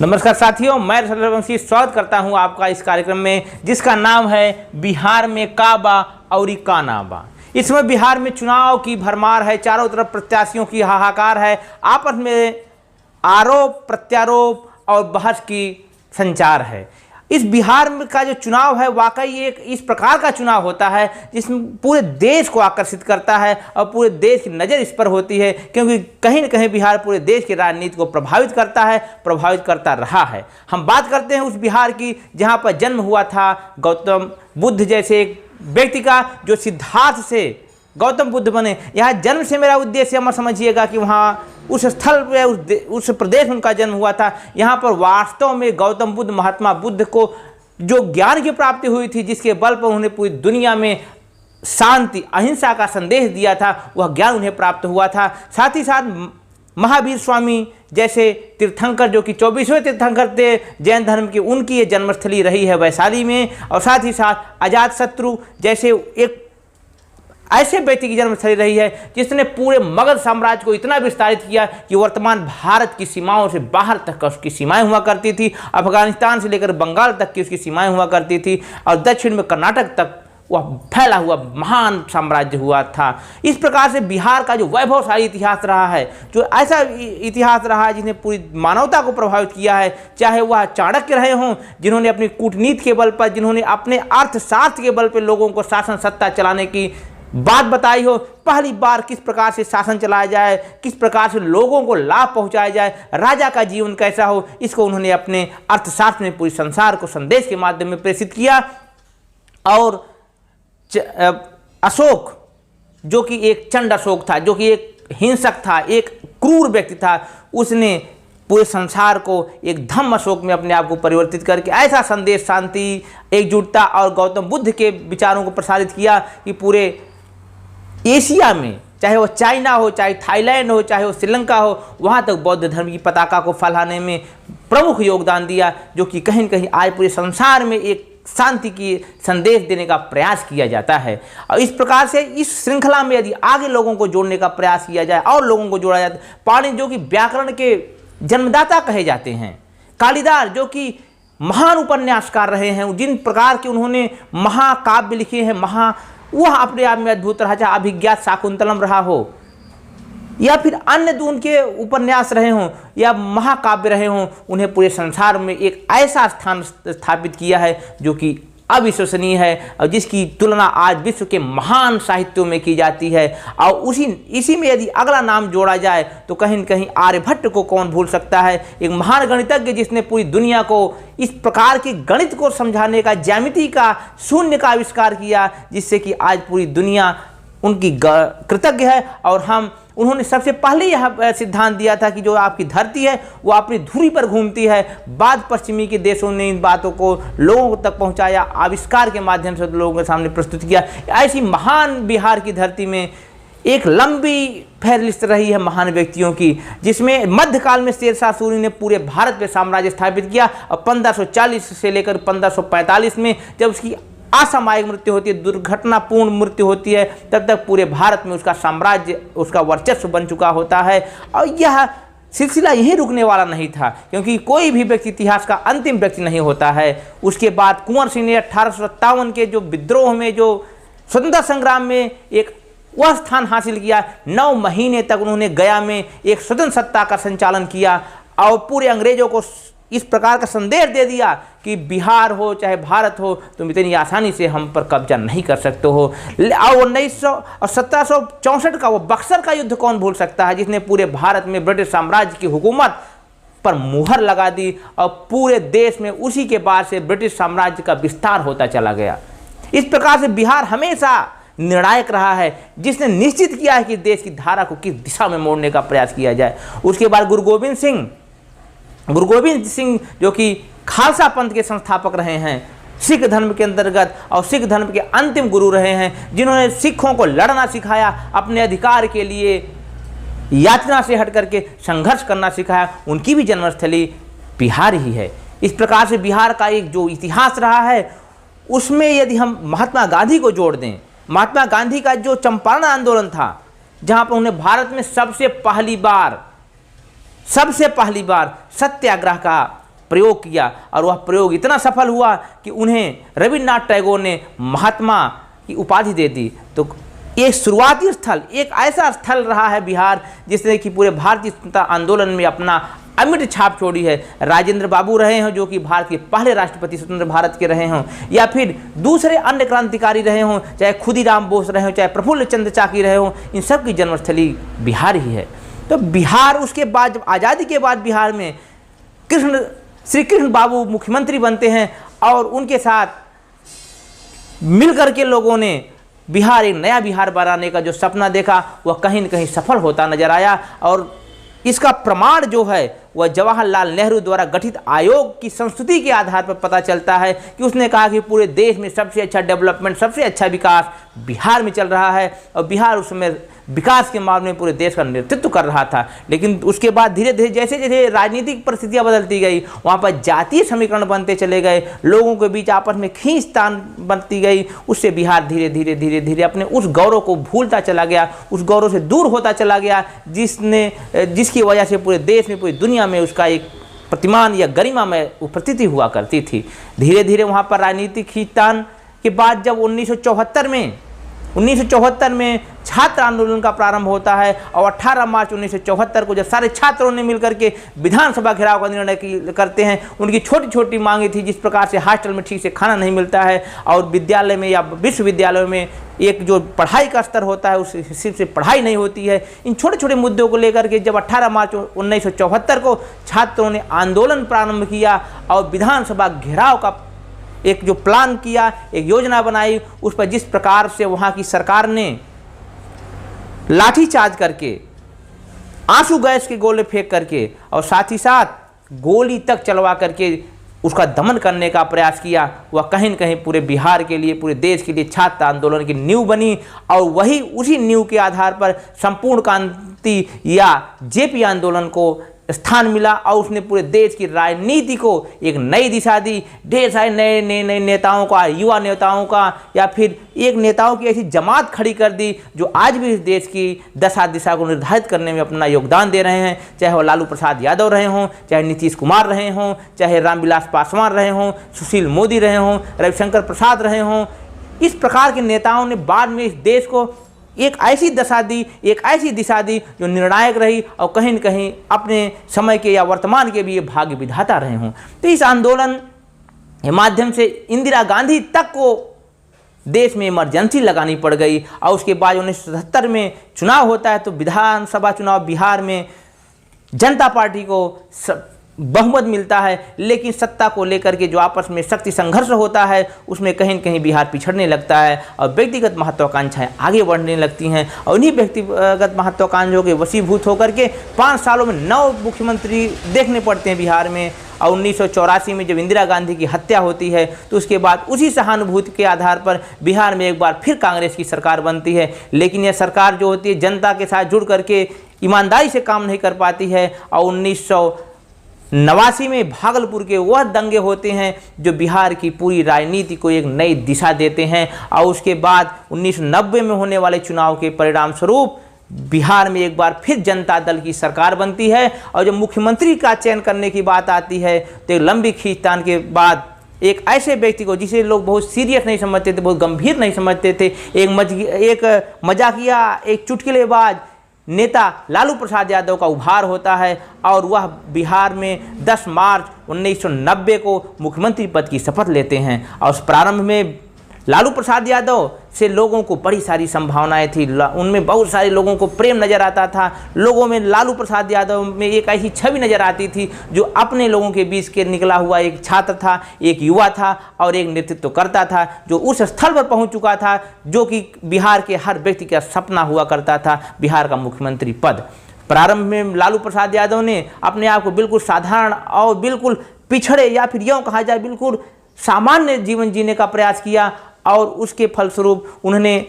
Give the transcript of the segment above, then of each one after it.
नमस्कार साथियों, मैं रघुवंशी स्वागत करता हूं आपका इस कार्यक्रम में जिसका नाम है बिहार में काबा और कानाबा। इस समय बिहार में चुनाव की भरमार है, चारों तरफ प्रत्याशियों की हाहाकार है, आपस में आरोप प्रत्यारोप और बहस की संचार है। इस बिहार में का जो चुनाव है वाकई एक इस प्रकार का चुनाव होता है जिसमें पूरे देश को आकर्षित करता है और पूरे देश की नज़र इस पर होती है, क्योंकि कहीं न कहीं बिहार पूरे देश की राजनीति को प्रभावित करता है, प्रभावित करता रहा है। हम बात करते हैं उस बिहार की जहां पर जन्म हुआ था गौतम बुद्ध जैसे एक व्यक्ति का, जो सिद्धार्थ से गौतम बुद्ध बने। यहाँ जन्म से मेरा उद्देश्य मत समझिएगा कि वहाँ उस स्थल पे उस प्रदेश में उनका जन्म हुआ था। यहाँ पर वास्तव में गौतम बुद्ध, महात्मा बुद्ध को जो ज्ञान की प्राप्ति हुई थी, जिसके बल पर उन्होंने पूरी दुनिया में शांति अहिंसा का संदेश दिया था, वह ज्ञान उन्हें प्राप्त हुआ था। साथ ही साथ महावीर स्वामी जैसे तीर्थंकर, जो कि 24वें तीर्थंकर थे जैन धर्म की, उनकी ये जन्मस्थली रही है वैशाली में। और साथ ही साथ अजातशत्रु जैसे एक ऐसे व्यक्ति की जन्मस्थली रही है जिसने पूरे मगध साम्राज्य को इतना विस्तारित किया कि वर्तमान भारत की सीमाओं से बाहर तक का उसकी सीमाएं हुआ करती थी। अफगानिस्तान से लेकर बंगाल तक की उसकी सीमाएं हुआ करती थी और दक्षिण में कर्नाटक तक वह फैला हुआ महान साम्राज्य हुआ था। इस प्रकार से बिहार का जो वैभवशाली इतिहास रहा है, जो ऐसा इतिहास रहा है जिसने पूरी मानवता को प्रभावित किया है, चाहे वह चाणक्य रहे हों जिन्होंने अपनी कूटनीति के बल पर, जिन्होंने अपने अर्थशास्त्र के बल पर लोगों को शासन सत्ता चलाने की बात बताई हो, पहली बार किस प्रकार से शासन चलाया जाए, किस प्रकार से लोगों को लाभ पहुंचाया जाए, राजा का जीवन कैसा हो, इसको उन्होंने अपने अर्थशास्त्र में पूरे संसार को संदेश के माध्यम में प्रेषित किया। और अशोक जो कि एक चंड अशोक था, जो कि एक हिंसक था, एक क्रूर व्यक्ति था, उसने पूरे संसार को एक धम्म अशोक में अपने आप को परिवर्तित करके ऐसा संदेश शांति, एकजुटता और गौतम बुद्ध के विचारों को प्रसारित किया कि पूरे एशिया में, चाहे वो चाइना हो, चाहे थाईलैंड हो, चाहे वो श्रीलंका हो, वहाँ तक बौद्ध धर्म की पताका को फैलाने में प्रमुख योगदान दिया, जो कि कहीं न कहीं आज पूरे संसार में एक शांति की संदेश देने का प्रयास किया जाता है। और इस प्रकार से इस श्रृंखला में यदि आगे लोगों को जोड़ने का प्रयास किया जाए और लोगों को जोड़ा जाए, पाणिनि जो कि व्याकरण के जन्मदाता कहे जाते हैं, कालिदास जो कि महान उपन्यासकार रहे हैं, जिन प्रकार के उन्होंने महाकाव्य लिखे हैं, वह अपने आप में अद्भुत रहा, चाहे अभिज्ञात शाकुंतलम रहा हो या फिर अन्य दून के उपन्यास रहे हों या महाकाव्य रहे हों, उन्हें पूरे संसार में एक ऐसा स्थान स्थापित किया है जो कि अविश्वसनीय है और जिसकी तुलना आज विश्व के महान साहित्यों में की जाती है। और इसी में यदि अगला नाम जोड़ा जाए तो कहीं न कहीं आर्यभट्ट को कौन भूल सकता है, एक महान गणितज्ञ जिसने पूरी दुनिया को इस प्रकार के गणित को समझाने का, ज्यामिति का, शून्य का आविष्कार किया, जिससे कि आज पूरी दुनिया उनकी कृतज्ञ है। और उन्होंने सबसे पहले यह सिद्धांत दिया था कि जो आपकी धरती है वो अपनी धुरी पर घूमती है। बाद पश्चिमी के देशों ने इन बातों को लोगों तक पहुंचाया, आविष्कार के माध्यम से लोगों के सामने प्रस्तुत किया। ऐसी महान बिहार की धरती में एक लंबी फहरिस्त रही है महान व्यक्तियों की, जिसमें मध्यकाल में शेरशाह सूरी ने पूरे भारत पे साम्राज्य स्थापित किया और 1540 से लेकर 1545 में जब उसकी असामयिक मृत्यु होती है, दुर्घटनापूर्ण मृत्यु होती है, तब तक पूरे भारत में उसका साम्राज्य, उसका वर्चस्व बन चुका होता है। और यह सिलसिला यहीं रुकने वाला नहीं था, क्योंकि कोई भी व्यक्ति इतिहास का अंतिम व्यक्ति नहीं होता है। उसके बाद कुंवर सिंह ने 1857 के जो विद्रोह में, जो स्वतंत्रता संग्राम में एक वह स्थान हासिल किया। 9 महीने तक उन्होंने गया में एक स्वतंत्र सत्ता का संचालन किया और पूरे अंग्रेजों को इस प्रकार का संदेश दे दिया कि बिहार हो चाहे भारत हो, तुम इतनी आसानी से हम पर कब्जा नहीं कर सकते हो। और 1764 का वो बक्सर का युद्ध कौन भूल सकता है, जिसने पूरे भारत में ब्रिटिश साम्राज्य की हुकूमत पर मुहर लगा दी और पूरे देश में उसी के बाद से ब्रिटिश साम्राज्य का विस्तार होता चला गया। इस प्रकार से बिहार हमेशा निर्णायक रहा है, जिसने निश्चित किया है कि देश की धारा को किस दिशा में मोड़ने का प्रयास किया जाए। उसके बाद गुरु गोबिंद सिंह जो कि खालसा पंथ के संस्थापक रहे हैं, सिख धर्म के अंतर्गत, और सिख धर्म के अंतिम गुरु रहे हैं, जिन्होंने सिखों को लड़ना सिखाया, अपने अधिकार के लिए यातना से हट करके संघर्ष करना सिखाया। उनकी भी जन्मस्थली बिहार ही है। इस प्रकार से बिहार का एक जो इतिहास रहा है, उसमें यदि हम महात्मा गांधी को जोड़ दें, महात्मा गांधी का जो चंपारण आंदोलन था, जहाँ पर उन्हें भारत में सबसे पहली बार सत्याग्रह का प्रयोग किया और वह प्रयोग इतना सफल हुआ कि उन्हें रविन्द्रनाथ टैगोर ने महात्मा की उपाधि दे दी। तो एक शुरुआती स्थल, एक ऐसा स्थल रहा है बिहार जिसने कि पूरे भारतीय स्वतंत्रता आंदोलन में अपना अमिट छाप छोड़ी है। राजेंद्र बाबू रहे हों जो कि भारत के पहले राष्ट्रपति स्वतंत्र भारत के रहे हों, या फिर दूसरे अन्य क्रांतिकारी रहे हों, चाहे खुदीराम बोस रहे हों, चाहे प्रफुल्ल चंद्र चाकी रहे हों, इन सब की जन्मस्थली बिहार ही है। तो बिहार, उसके बाद जब आज़ादी के बाद बिहार में श्री कृष्ण बाबू मुख्यमंत्री बनते हैं और उनके साथ मिलकर के लोगों ने बिहार, एक नया बिहार बनाने का जो सपना देखा वह कहीं न कहीं सफल होता नजर आया। और इसका प्रमाण जो है वह जवाहरलाल नेहरू द्वारा गठित आयोग की संस्तुति के आधार पर पता चलता है कि उसने कहा कि पूरे देश में सबसे अच्छा डेवलपमेंट, सबसे अच्छा विकास बिहार में चल रहा है और बिहार उस समय विकास के मामले में पूरे देश का नेतृत्व कर रहा था। लेकिन उसके बाद धीरे धीरे जैसे जैसे राजनीतिक परिस्थितियां बदलती गई, वहाँ पर जातीय समीकरण बनते चले गए, लोगों के बीच आपस में खींचतान बनती गई, उससे बिहार धीरे धीरे धीरे धीरे अपने उस गौरव को भूलता चला गया, उस गौरव से दूर होता चला गया जिसकी वजह से पूरे देश में, पूरी दुनिया में उसका एक प्रतिमान या गरिमा में उपस्थिति हुआ करती थी। धीरे धीरे वहाँ पर राजनीतिक खींचतान के बाद जब 1974 में छात्र आंदोलन का प्रारंभ होता है और 18 मार्च 1974 को जब सारे छात्रों ने मिलकर के विधानसभा घेराव का निर्णय करते हैं, उनकी छोटी छोटी मांगे थी, जिस प्रकार से हॉस्टल में ठीक से खाना नहीं मिलता है और विद्यालय में या विश्वविद्यालयों में एक जो पढ़ाई का स्तर होता है उस सिर्फ से पढ़ाई नहीं होती है। इन छोटे छोटे मुद्दों को लेकर के जब 18 मार्च 1974 को छात्रों ने आंदोलन प्रारंभ किया और विधानसभा घेराव का एक जो प्लान किया, एक योजना बनाई, उस पर जिस प्रकार से वहाँ की सरकार ने लाठीचार्ज करके, आंसू गैस के गोले फेंक करके और साथ ही साथ गोली तक चलवा करके उसका दमन करने का प्रयास किया, वह कहीं न कहीं पूरे बिहार के लिए, पूरे देश के लिए छात्र आंदोलन की नींव बनी। और वही उसी नींव के आधार पर संपूर्ण क्रांति या जेपी आंदोलन को स्थान मिला और उसने पूरे देश की राजनीति को एक नई दिशा दी। ढेर सारे नए नेताओं का, युवा नेताओं का, या फिर एक नेताओं की ऐसी जमात खड़ी कर दी जो आज भी इस देश की दशा दिशा को निर्धारित करने में अपना योगदान दे रहे हैं। चाहे वो लालू प्रसाद यादव रहे हों, चाहे नीतीश कुमार रहे हों, चाहे रामविलास पासवान रहे हों, सुशील मोदी रहे हों, रविशंकर प्रसाद रहे हों। इस प्रकार के नेताओं ने बाद में इस देश को एक ऐसी दशा दी, एक ऐसी दिशा दी जो निर्णायक रही और कहीं न कहीं अपने समय के या वर्तमान के भी ये भाग्य विधाता रहे हों। तो इस आंदोलन के माध्यम से इंदिरा गांधी तक को देश में इमरजेंसी लगानी पड़ गई और उसके बाद 1977 में चुनाव होता है। तो विधानसभा चुनाव बिहार में जनता पार्टी को बहुमत मिलता है, लेकिन सत्ता को लेकर के जो आपस में शक्ति संघर्ष होता है उसमें कहीं न कहीं बिहार पिछड़ने लगता है और व्यक्तिगत महत्वाकांक्षाएं आगे बढ़ने लगती हैं। और उन्हीं व्यक्तिगत महत्वाकांक्षाओं के वशीभूत होकर के 5 सालों में 9 मुख्यमंत्री देखने पड़ते हैं बिहार में। और 1984 में जब इंदिरा गांधी की हत्या होती है तो उसके बाद उसी सहानुभूति के आधार पर बिहार में एक बार फिर कांग्रेस की सरकार बनती है। लेकिन यह सरकार जो होती है जनता के साथ जुड़ करके ईमानदारी से काम नहीं कर पाती है और 1989 में भागलपुर के वह दंगे होते हैं जो बिहार की पूरी राजनीति को एक नई दिशा देते हैं। और उसके बाद 1990 में होने वाले चुनाव के परिणाम स्वरूप बिहार में एक बार फिर जनता दल की सरकार बनती है। और जब मुख्यमंत्री का चयन करने की बात आती है तो एक लंबी खींचतान के बाद एक ऐसे व्यक्ति को जिसे लोग बहुत सीरियस नहीं समझते थे, बहुत गंभीर नहीं समझते थे, एक मजाकिया, एक चुटकुलेबाज नेता लालू प्रसाद यादव का उभार होता है और वह बिहार में 10 मार्च 1990 को मुख्यमंत्री पद की शपथ लेते हैं। और उस प्रारंभ में लालू प्रसाद यादव से लोगों को बड़ी सारी संभावनाएं थी, उनमें बहुत सारे लोगों को प्रेम नज़र आता था। लोगों में लालू प्रसाद यादव में एक ऐसी छवि नज़र आती थी जो अपने लोगों के बीच के निकला हुआ एक छात्र था, एक युवा था और एक नेतृत्व करता था जो उस स्थल पर पहुंच चुका था जो कि बिहार के हर व्यक्ति का सपना हुआ करता था, बिहार का मुख्यमंत्री पद। प्रारंभ में लालू प्रसाद यादव ने अपने आप को बिल्कुल साधारण और बिल्कुल पिछड़े या फिर यूँ कहा जाए बिल्कुल सामान्य जीवन जीने का प्रयास किया और उसके फलस्वरूप उन्होंने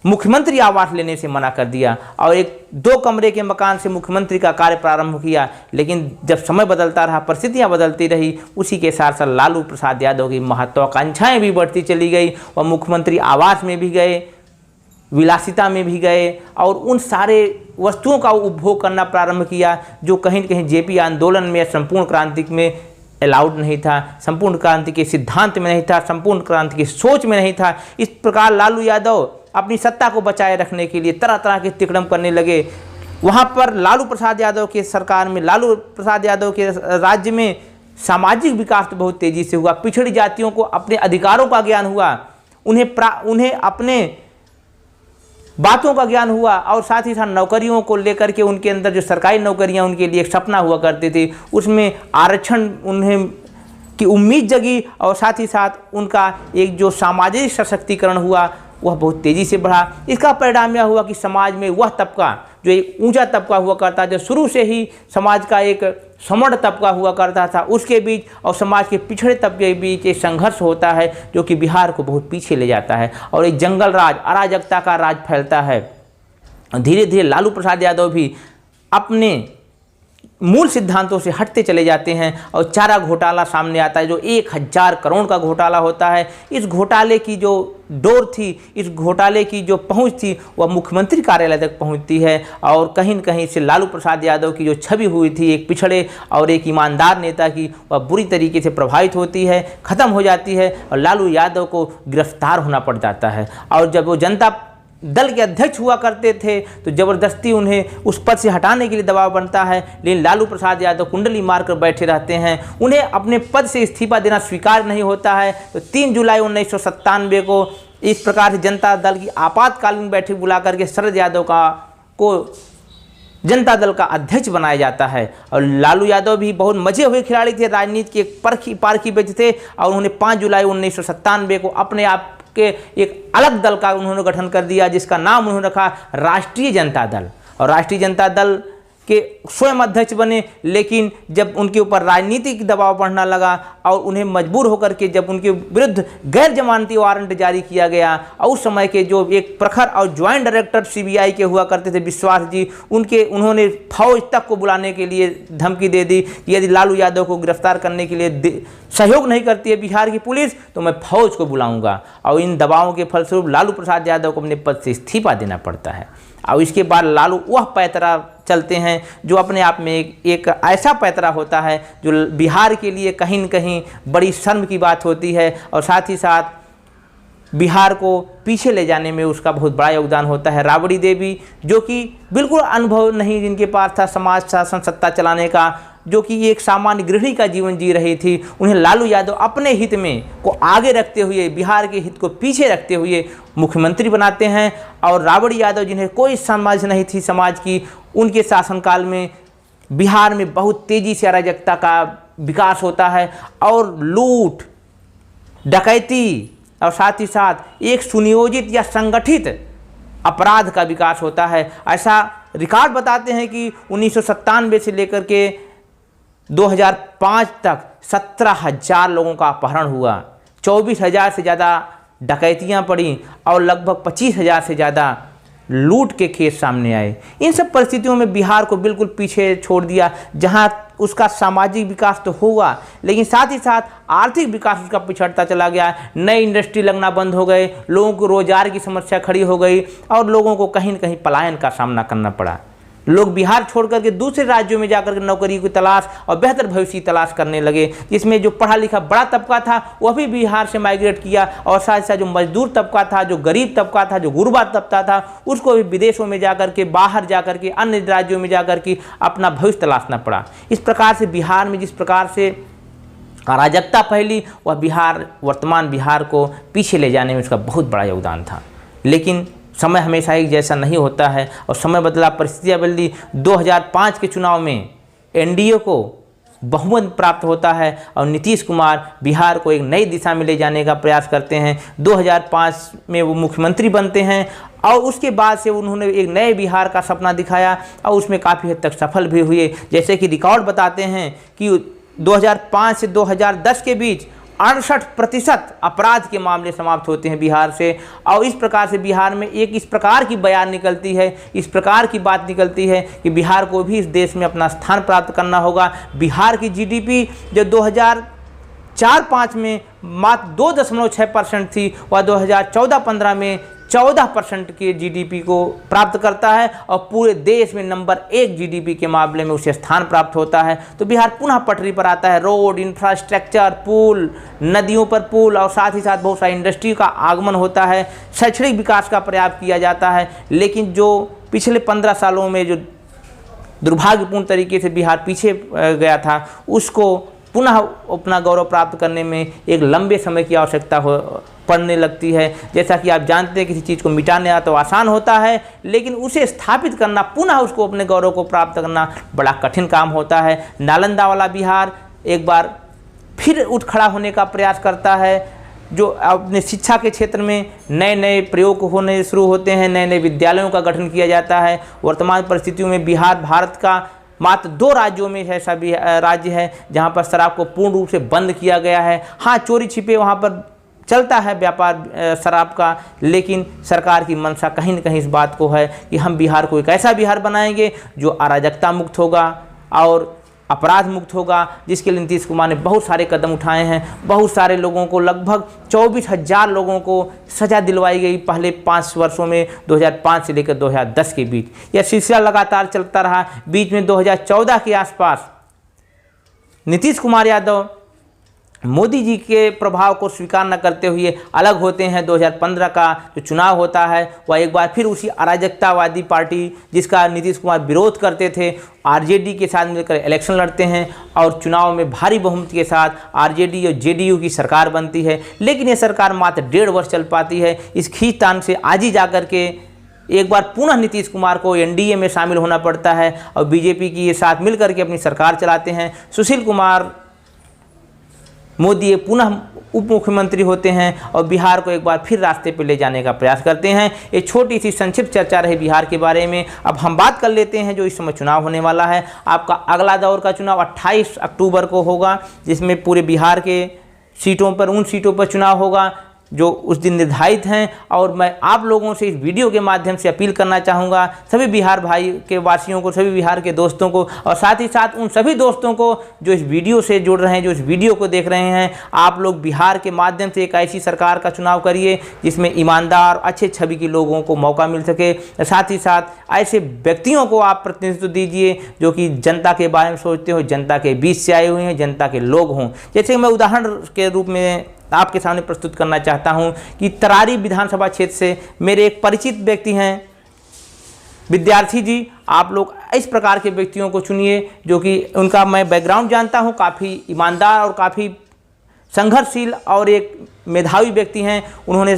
मुख्यमंत्री आवास लेने से मना कर दिया और एक 2 कमरे के मकान से मुख्यमंत्री का कार्य प्रारंभ किया। लेकिन जब समय बदलता रहा, परिस्थितियां बदलती रही, उसी के साथ साथ लालू प्रसाद यादव की महत्वाकांक्षाएं भी बढ़ती चली गई। वह मुख्यमंत्री आवास में भी गए, विलासिता में भी गए और उन सारे वस्तुओं का उपभोग करना प्रारंभ किया जो कहीं न कहीं जेपी आंदोलन में, संपूर्ण क्रांति में अलाउड नहीं था, संपूर्ण क्रांति के सिद्धांत में नहीं था, संपूर्ण क्रांति की सोच में नहीं था। इस प्रकार लालू यादव अपनी सत्ता को बचाए रखने के लिए तरह तरह के तिकड़म करने लगे। वहाँ पर लालू प्रसाद यादव के सरकार में, लालू प्रसाद यादव के राज्य में सामाजिक विकास तो बहुत तेज़ी से हुआ। पिछड़ी जातियों को अपने अधिकारों का ज्ञान हुआ, उन्हें अपने बातों का ज्ञान हुआ, और साथ ही साथ नौकरियों को लेकर के उनके अंदर जो सरकारी नौकरियां उनके लिए एक सपना हुआ करती थी, उसमें आरक्षण उन्हें की उम्मीद जगी, और साथ ही साथ उनका एक जो सामाजिक सशक्तिकरण हुआ वह बहुत तेज़ी से बढ़ा। इसका परिणाम यह हुआ कि समाज में वह तबका जो एक ऊंचा तबका हुआ करता, जो शुरू से ही समाज का एक समृद्ध तबका हुआ करता था, उसके बीच और समाज के पिछड़े तबके के बीच एक संघर्ष होता है जो कि बिहार को बहुत पीछे ले जाता है, और एक जंगल राज, अराजकता का राज फैलता है। धीरे धीरे लालू प्रसाद यादव भी अपने मूल सिद्धांतों से हटते चले जाते हैं, और चारा घोटाला सामने आता है जो 1000 करोड़ का घोटाला होता है। इस घोटाले की जो डोर थी, इस घोटाले की जो पहुंच थी, वह मुख्यमंत्री कार्यालय तक पहुंचती है, और कहीं न कहीं से लालू प्रसाद यादव की जो छवि हुई थी एक पिछड़े और एक ईमानदार नेता की, वह बुरी तरीके से प्रभावित होती है, ख़त्म हो जाती है, और लालू यादव को गिरफ्तार होना पड़ जाता है। और जब वो जनता दल के अध्यक्ष हुआ करते थे तो ज़बरदस्ती उन्हें उस पद से हटाने के लिए दबाव बनता है, लेकिन लालू प्रसाद यादव कुंडली मारकर बैठे रहते हैं, उन्हें अपने पद से इस्तीफा देना स्वीकार नहीं होता है। तो 3 जुलाई 1997 को इस प्रकार से जनता दल की आपातकालीन बैठक बुला करके शरद यादव को जनता दल का अध्यक्ष बनाया जाता है। और लालू यादव भी बहुत मजे हुए खिलाड़ी थे, राजनीति के पारखी व्यक्ति थे, और उन्होंने 5 जुलाई 1997 को अपने आप के एक अलग दल का उन्होंने गठन कर दिया, जिसका नाम उन्होंने रखा राष्ट्रीय जनता दल। और राष्ट्रीय जनता दल के स्वयं अध्यक्ष बने, लेकिन जब उनके ऊपर राजनीतिक दबाव बढ़ने लगा और उन्हें मजबूर होकर के जब उनके विरुद्ध गैर जमानती वारंट जारी किया गया, और उस समय के जो एक प्रखर और ज्वाइंट डायरेक्टर सीबीआई के हुआ करते थे विश्वास जी, उन्होंने फौज तक को बुलाने के लिए धमकी दे दी कि यदि लालू यादव को गिरफ्तार करने के लिए सहयोग नहीं करती है बिहार की पुलिस तो मैं फौज को बुलाऊंगा। और इन दबावों के फलस्वरूप लालू प्रसाद यादव को अपने पद से इस्तीफा देना पड़ता है। और इसके बाद लालू वह पैतरा चलते हैं जो अपने आप में एक ऐसा पैतरा होता है जो बिहार के लिए कहीं न कहीं बड़ी शर्म की बात होती है, और साथ ही साथ बिहार को पीछे ले जाने में उसका बहुत बड़ा योगदान होता है। राबड़ी देवी जो कि बिल्कुल अनुभव नहीं जिनके पास था समाज शासन सत्ता चलाने का, जो कि एक सामान्य गृहिणी का जीवन जी रही थी, उन्हें लालू यादव अपने हित में को आगे रखते हुए, बिहार के हित को पीछे रखते हुए मुख्यमंत्री बनाते हैं। और राबड़ी यादव जिन्हें कोई समझ नहीं थी समाज की, उनके शासनकाल में बिहार में बहुत तेज़ी से अराजकता का विकास होता है, और लूट, डकैती और साथ ही साथ एक सुनियोजित या संगठित अपराध का विकास होता है। ऐसा रिकॉर्ड बताते हैं कि 1997 से लेकर के 2005 तक 17,000 लोगों का अपहरण हुआ, 24,000 से ज़्यादा डकैतियाँ पड़ी, और लगभग 25,000 से ज़्यादा लूट के केस सामने आए। इन सब परिस्थितियों में बिहार को बिल्कुल पीछे छोड़ दिया, जहां उसका सामाजिक विकास तो हुआ लेकिन साथ ही साथ आर्थिक विकास उसका पिछड़ता चला गया। नई इंडस्ट्री लगना बंद हो गए, लोगों को रोजगार की समस्या खड़ी हो गई, और लोगों को कहीं न कहीं पलायन का सामना करना पड़ा। लोग बिहार छोड़ करके दूसरे राज्यों में जाकर के नौकरी की तलाश और बेहतर भविष्य की तलाश करने लगे, जिसमें जो पढ़ा लिखा बड़ा तबका था वह भी बिहार से माइग्रेट किया, और साथ साथ जो मजदूर तबका था, जो गरीब तबका था, जो गुरबा तबका था, उसको भी विदेशों में जाकर के, बाहर जाकर के, अन्य राज्यों में जाकर के अपना भविष्य तलाशना पड़ा। इस प्रकार से बिहार में जिस प्रकार से अराजकता फैली, वह बिहार, वर्तमान बिहार को पीछे ले जाने में उसका बहुत बड़ा योगदान था। लेकिन समय हमेशा एक जैसा नहीं होता है, और समय बदला, परिस्थितियाँ बदली। 2005 के चुनाव में एनडीए को बहुमत प्राप्त होता है, और नीतीश कुमार बिहार को एक नई दिशा में ले जाने का प्रयास करते हैं। 2005 में वो मुख्यमंत्री बनते हैं, और उसके बाद से उन्होंने एक नए बिहार का सपना दिखाया, और उसमें काफ़ी हद तक सफल भी हुए। जैसे कि रिकॉर्ड बताते हैं कि 2005 से 2010 के बीच 68% अपराध के मामले समाप्त होते हैं बिहार से। और इस प्रकार से बिहार में एक इस प्रकार की बयान निकलती है, इस प्रकार की बात निकलती है कि बिहार को भी इस देश में अपना स्थान प्राप्त करना होगा। बिहार की जीडीपी जो 2004-05 में मात्र 2.6% थी, वह 2014-15 में 14% के जीडीपी को प्राप्त करता है और पूरे देश में नंबर 1 जीडीपी के मामले में उसे स्थान प्राप्त होता है। तो बिहार पुनः पटरी पर आता है। रोड, इंफ्रास्ट्रक्चर, पुल, नदियों पर पुल और साथ ही साथ बहुत सारी इंडस्ट्री का आगमन होता है। शैक्षणिक विकास का प्रयास किया जाता है। लेकिन जो पिछले 15 सालों में जो दुर्भाग्यपूर्ण तरीके से बिहार पीछे गया था, उसको पुनः अपना गौरव प्राप्त करने में एक लंबे समय की आवश्यकता पड़ने लगती है। जैसा कि आप जानते हैं, किसी चीज़ को मिटाना तो आसान होता है, लेकिन उसे स्थापित करना, पुनः उसको अपने गौरव को प्राप्त करना बड़ा कठिन काम होता है। नालंदा वाला बिहार एक बार फिर उठ खड़ा होने का प्रयास करता है, जो अपने शिक्षा के क्षेत्र में नए नए प्रयोग होने शुरू होते हैं, नए नए विद्यालयों का गठन किया जाता है। वर्तमान परिस्थितियों में बिहार भारत का मात्र 2 राज्यों में ऐसा भी राज्य है जहां पर शराब को पूर्ण रूप से बंद किया गया है। हाँ, चोरी छिपे वहां पर चलता है व्यापार शराब का, लेकिन सरकार की मंशा कहीं न कहीं इस बात को है कि हम बिहार को एक ऐसा बिहार बनाएंगे जो अराजकता मुक्त होगा और अपराध मुक्त होगा, जिसके लिए नीतीश कुमार ने बहुत सारे कदम उठाए हैं। बहुत सारे लोगों को, लगभग 24,000 लोगों को सज़ा दिलवाई गई पहले 5 वर्षों में, 2005 से लेकर 2010 के बीच। यह सिलसिला लगातार चलता रहा। बीच में 2014 के आसपास नीतीश कुमार यादव मोदी जी के प्रभाव को स्वीकार न करते हुए अलग होते हैं। 2015 का जो चुनाव होता है वह एक बार फिर उसी अराजकतावादी पार्टी जिसका नीतीश कुमार विरोध करते थे, आरजेडी के साथ मिलकर इलेक्शन लड़ते हैं और चुनाव में भारी बहुमत के साथ आरजेडी और जेडीयू की सरकार बनती है। लेकिन ये सरकार मात्र 1.5 वर्ष चल पाती है। इस खींचतान से आज ही जाकर के एक बार पुनः नीतीश कुमार को एनडीए में शामिल होना पड़ता है और बीजेपी की ये साथ मिलकर के अपनी सरकार चलाते हैं। सुशील कुमार मोदी पुनः उप मुख्यमंत्री होते हैं और बिहार को एक बार फिर रास्ते पर ले जाने का प्रयास करते हैं। एक छोटी सी संक्षिप्त चर्चा रही बिहार के बारे में। अब हम बात कर लेते हैं जो इस समय चुनाव होने वाला है। आपका अगला दौर का चुनाव 28 अक्टूबर को होगा, जिसमें पूरे बिहार के सीटों पर, उन सीटों पर चुनाव होगा जो उस दिन निर्धारित हैं। और मैं आप लोगों से इस वीडियो के माध्यम से अपील करना चाहूँगा, सभी बिहार भाई के वासियों को, सभी बिहार के दोस्तों को और साथ ही साथ उन सभी दोस्तों को जो इस वीडियो से जुड़ रहे हैं, जो इस वीडियो को देख रहे हैं, आप लोग बिहार के माध्यम से एक ऐसी सरकार का चुनाव करिए जिसमें ईमानदार, अच्छे छवि के लोगों को मौका मिल सके। साथ ही साथ ऐसे व्यक्तियों को आप प्रतिनिधित्व दीजिए जो कि जनता के बारे में सोचते हो, जनता के बीच से आए हुए हैं, जनता के लोग हों। जैसे मैं उदाहरण के रूप में आपके सामने प्रस्तुत करना चाहता हूं कि तरारी विधानसभा क्षेत्र से मेरे एक परिचित व्यक्ति हैं विद्यार्थी जी। आप लोग इस प्रकार के व्यक्तियों को चुनिए जो कि उनका मैं बैकग्राउंड जानता हूं, काफ़ी ईमानदार और काफ़ी संघर्षशील और एक मेधावी व्यक्ति हैं। उन्होंने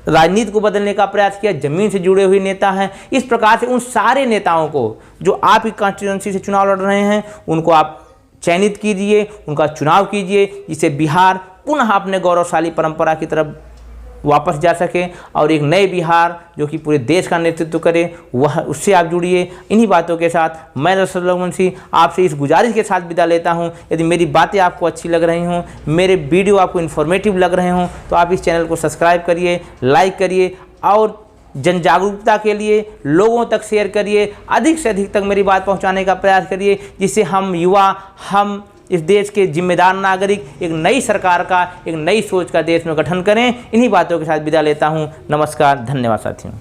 राजनीति को बदलने का प्रयास किया, जमीन से जुड़े हुए नेता हैं। इस प्रकार से उन सारे नेताओं को जो आपकी कॉन्स्टिट्यूंसी से चुनाव लड़ रहे हैं, उनको आप चयनित कीजिए, उनका चुनाव कीजिए, जिससे बिहार पुनः अपने गौरवशाली परंपरा की तरफ वापस जा सके और एक नए बिहार जो कि पूरे देश का नेतृत्व करे, वह उससे आप जुड़िए। इन्हीं बातों के साथ मैं रसूलुल्लाह आपसे इस गुजारिश के साथ विदा लेता हूं। यदि मेरी बातें आपको अच्छी लग रही हों, मेरे वीडियो आपको इन्फॉर्मेटिव लग रहे हों, तो आप इस चैनल को सब्सक्राइब करिए, लाइक करिए और जन जागरूकता के लिए लोगों तक शेयर करिए। अधिक से अधिक तक मेरी बात पहुंचाने का प्रयास करिए, जिससे हम युवा, हम इस देश के जिम्मेदार नागरिक एक नई सरकार का, एक नई सोच का देश में गठन करें। इन्हीं बातों के साथ विदा लेता हूं। नमस्कार, धन्यवाद साथियों।